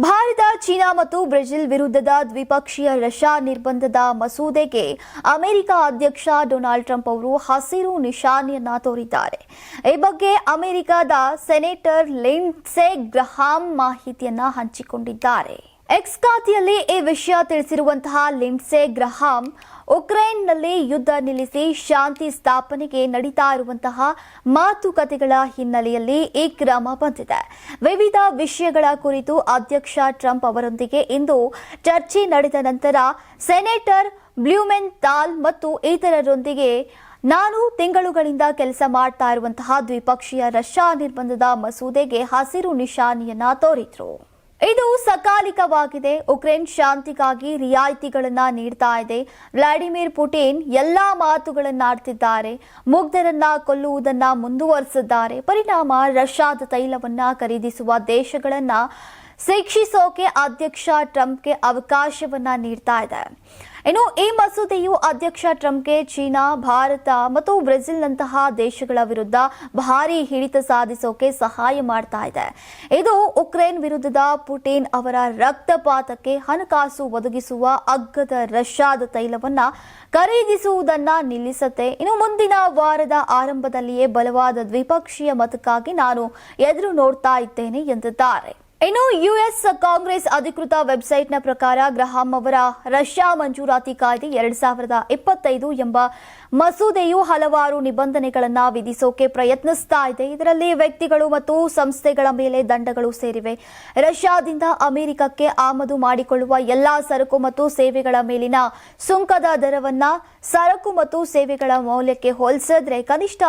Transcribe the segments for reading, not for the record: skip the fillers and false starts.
Bharat, China ಮತ್ತು Brazil ವಿರುದ್ಧದ ದ್ವಿಪಕ್ಷೀಯ ರಷ್ಯಾ ನಿರ್ಬಂಧದ ಮಸೂದೆಗೆ ಅಮೆರಿಕ ಅಧ್ಯಕ್ಷ ಡೊನಾಲ್ಡ್ ಟ್ರಂಪ್ ಅವರು ಹಸಿರು ನಿಶಾನೆಯನ್ನ ತೋರಿದ್ದಾರೆ. ಈ ಬಗ್ಗೆ ಅಮೆರಿಕದ ಸೆನೇಟರ್ ಲಿಂಡ್ಸೆ ಗ್ರಹಾಂ ಮಾಹಿತಿಯನ್ನ ಹಂಚಿಕೊಂಡಿದ್ದಾರೆ. ಎಕ್ಸ್ ಖಾತೆಯಲ್ಲಿ ಈ ವಿಷಯ ತಿಳಿಸಿರುವಂತಹ ಲಿಂಡ್ಸೆ ಗ್ರಹಾಂ, ಉಕ್ರೇನ್ನಲ್ಲಿ ಯುದ್ಧ ನಿಲ್ಲಿಸಿ ಶಾಂತಿ ಸ್ಥಾಪನೆಗೆ ನಡೀತಾ ಇರುವಂತಹ ಮಾತುಕತೆಗಳ ಹಿನ್ನೆಲೆಯಲ್ಲಿ ಈ ಕ್ರಮ ಬಂದಿದೆ. ವಿವಿಧ ವಿಷಯಗಳ ಕುರಿತು ಅಧ್ಯಕ್ಷ ಟ್ರಂಪ್ ಅವರೊಂದಿಗೆ ಇಂದು ಚರ್ಚೆ ನಡೆದ ನಂತರ ಸೆನೇಟರ್ ಬ್ಲೂಮೆಂಥಾಲ್ ಮತ್ತು ಇತರರೊಂದಿಗೆ ನಾನು ತಿಂಗಳುಗಳಿಂದ ಕೆಲಸ ಮಾಡ್ತಾ ಇರುವಂತಹ ದ್ವಿಪಕ್ಷೀಯ ರಷ್ಯಾ ನಿರ್ಬಂಧದ ಮಸೂದೆಗೆ ಹಸಿರು ನಿಶಾನೆಯನ್ನ ತೋರಿದ್ರು. ಇದು ಸಕಾಲಿಕವಾಗಿದೆ. ಉಕ್ರೇನ್ ಶಾಂತಿಗಾಗಿ ರಿಯಾಯಿತಿಗಳನ್ನ ನೀಡ್ತಾ ಇದೆ. ವ್ಲಾಡಿಮಿರ್ ಪುಟಿನ್ ಎಲ್ಲಾ ಮಾತುಗಳನ್ನಾಡ್ತಿದ್ದಾರೆ. ಮುಗ್ಧರನ್ನ ಕೊಲ್ಲುವುದನ್ನ ಮುಂದುವರಿಸಿದ್ದಾರೆ. ಪರಿಣಾಮ ರಷ್ಯಾದ ತೈಲವನ್ನ ಖರೀದಿಸುವ ದೇಶಗಳನ್ನ ಶಿಕ್ಷಿಸೋಕೆ ಅಧ್ಯಕ್ಷ ಟ್ರಂಪ್ಗೆ ಅವಕಾಶವನ್ನ ನೀಡ್ತಾ ಇದೆ. ಇನ್ನು ಈ ಮಸೂದೆಯು ಅಧ್ಯಕ್ಷ ಟ್ರಂಪ್ಗೆ ಚೀನಾ, ಭಾರತ ಮತ್ತು ಬ್ರೆಜಿಲ್ನಂತಹ ದೇಶಗಳ ವಿರುದ್ಧ ಭಾರೀ ಹಿಡಿತ ಸಾಧಿಸೋಕೆ ಸಹಾಯ ಮಾಡ್ತಾ ಇದೆ. ಇದು ಉಕ್ರೇನ್ ವಿರುದ್ಧದ ಪುಟಿನ್ ಅವರ ರಕ್ತಪಾತಕ್ಕೆ ಹಣಕಾಸು ಒದಗಿಸುವ ಅಗ್ಗದ ರಷ್ಯಾದ ತೈಲವನ್ನ ಖರೀದಿಸುವುದನ್ನ ನಿಲ್ಲಿಸುತ್ತೆ. ಇನ್ನು ಮುಂದಿನ ವಾರದ ಆರಂಭದಲ್ಲಿಯೇ ಬಲವಾದ ದ್ವಿಪಕ್ಷೀಯ ಮತಕ್ಕಾಗಿ ನಾನು ಎದುರು ನೋಡ್ತಾ ಇದ್ದೇನೆ ಎಂದಿದ್ದಾರೆ. ಇನ್ನು ಯುಎಸ್ ಕಾಂಗ್ರೆಸ್ ಅಧಿಕೃತ ವೆಬ್ಸೈಟ್ನ ಪ್ರಕಾರ ಗ್ರಹಾಂ ಅವರ ರಷ್ಯಾ ಮಂಜೂರಾತಿ ಕಾಯ್ದೆ 2025 ಎಂಬ ಮಸೂದೆಯು ಹಲವಾರು ನಿಬಂಧನೆಗಳನ್ನು ವಿಧಿಸೋಕೆ ಪ್ರಯತ್ನಿಸ್ತಾ ಇದೆ. ಇದರಲ್ಲಿ ವ್ಯಕ್ತಿಗಳು ಮತ್ತು ಸಂಸ್ಥೆಗಳ ಮೇಲೆ ದಂಡಗಳು ಸೇರಿವೆ. ರಷ್ಯಾದಿಂದ ಅಮೆರಿಕಕ್ಕೆ ಆಮದು ಮಾಡಿಕೊಳ್ಳುವ ಎಲ್ಲಾ ಸರಕು ಮತ್ತು ಸೇವೆಗಳ ಮೇಲಿನ ಸುಂಕದ ದರವನ್ನ ಸರಕು ಮತ್ತು ಸೇವೆಗಳ ಮೌಲ್ಯಕ್ಕೆ ಹೋಲಿಸಿದ್ರೆ ಕನಿಷ್ಠ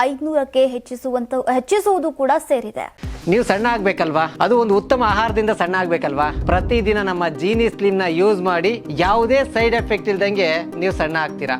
500ಕ್ಕೆ ಹೆಚ್ಚಿಸುವುದು ಕೂಡ ಸೇರಿದೆ. ನೀವು ಸಣ್ಣ ಆಗ್ಬೇಕಲ್ವಾ? ಅದು ಒಂದು ಉತ್ತಮ ಆಹಾರದಿಂದ ಸಣ್ಣ ಆಗ್ಬೇಕಲ್ವಾ? ಪ್ರತಿದಿನ ನಮ್ಮ ಜೀನಿ ಸ್ಲಿಮ್ ನ ಯೂಸ್ ಮಾಡಿ ಯಾವುದೇ ಸೈಡ್ ಎಫೆಕ್ಟ್ ಇಲ್ದಂಗೆ ನೀವು ಸಣ್ಣ ಆಗ್ತೀರಾ.